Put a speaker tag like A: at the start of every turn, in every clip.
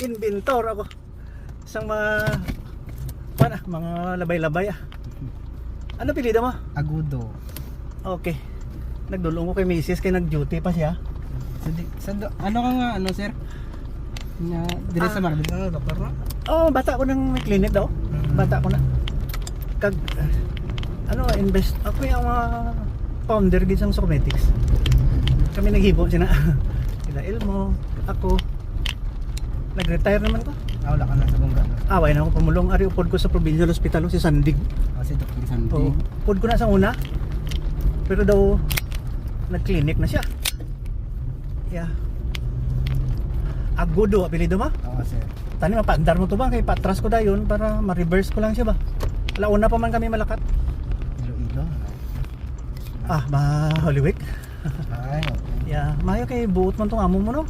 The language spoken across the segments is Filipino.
A: Inventor ako. Isang mga labay-labay ah. Ano pilida mo?
B: Agudo.
A: Okay. Nagdulong ko kay Mrs. kay nag-duty pa siya.
B: Ano ka nga, ano sir? Dire sa Marbil. Doktor na?
A: Bata ko nang may clinic daw. Bata ko na. Invest. Ako yung mga founder gid sang Sometics. Kami naghibo sina. Sila Elmo, ako. Nag-retire naman ko.
B: Wala ka na sa bungga.
A: Away na ako pumulong. Ari upod ko sa Provincial Hospital si Sandig.
B: Si Dr. Sandy.
A: Upod ko na sa una. Pero daw nag-clinic na siya. Yeah. Agudo, apelido mo?
B: Oo sir.
A: Tani mapaandar mo to ba? Kay patras ko dayon para ma-reverse ko lang siya ba? Launa pa man kami malakat.
B: Iloilo.
A: Holy Week.
B: Ay, okay.
A: Yeah, mayo kay buot man tong amo mo no.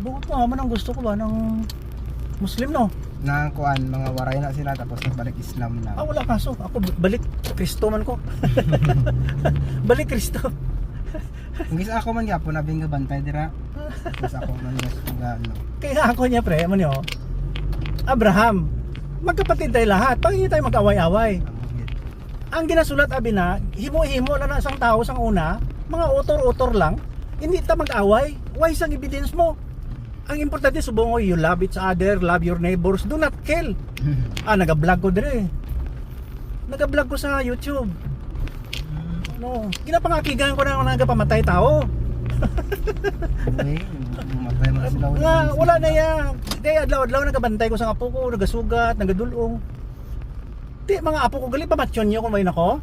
A: Buot mo amo nang gusto ko ba ng Muslim no?
B: Nang kuan, mga waray na sila tapos nagbalik Islam na.
A: Wala kaso. Ako balik Kristo man ko. Balik Kristo.
B: Kung gisa ako man gyapon nabing nga bantay dira. Tapos ako man nga ano.
A: Kaya ako niya pre, man yo. Abraham. Magkapatid tayo lahat. Pag hindi tayo mag-away-away. Ang ginasulat abi na, himo-himo lang na isang tao sang una, mga utor-utor lang, hindi ta mag-away. Why sang evidence mo? Ang importante subong you love each other, love your neighbors, do not kill. Naga-vlog ko dire. Naga-vlog ko sa YouTube. No, ginapangakigan ko na nagapamatay tao.
B: Matay man sila.
A: Wala na yan. Kaya adlaw-adlaw nagabantay ko sa apo ko, nagasugat, nagadulong. Di mga apo ko gali pamatyon nyo kung may nako.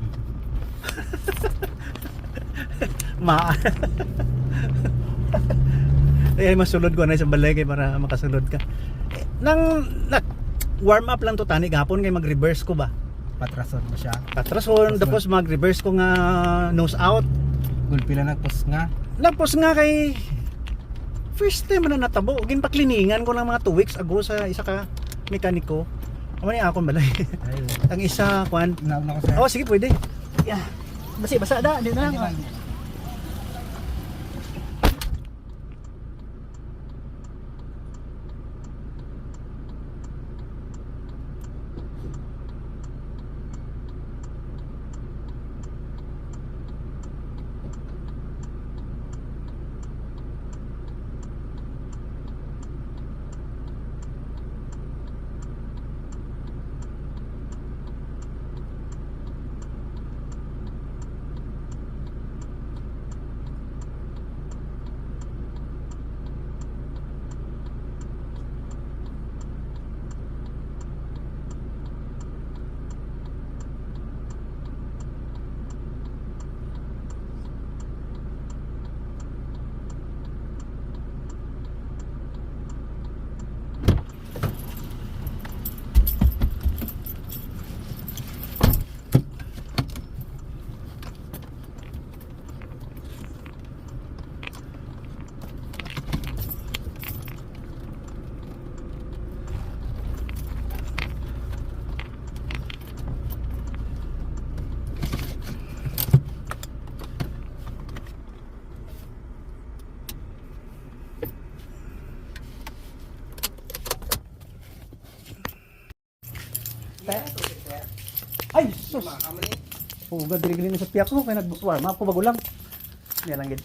A: Masulod ko na sa balay kay para makasulod ka. Nang warm up lang to tani gapon kay mag-reverse ko ba.
B: Patrason mo siya.
A: Patrason tapos mag-reverse ko nga nose out.
B: Gulpila nagpos nga.
A: Nagpos nga kay first time na natabo. Ginpakliningan ko lang mga 2 weeks ago sa isa ka mekaniko. Amo ni akong balay. Ang isa kwan.
B: Nauna ko sir.
A: Sige pwede. Yeah. Basa da, di na lang. Ay, sus! Gad diri sa piyak ko kaya nag-warm up ko bago lang. Yan lang gid.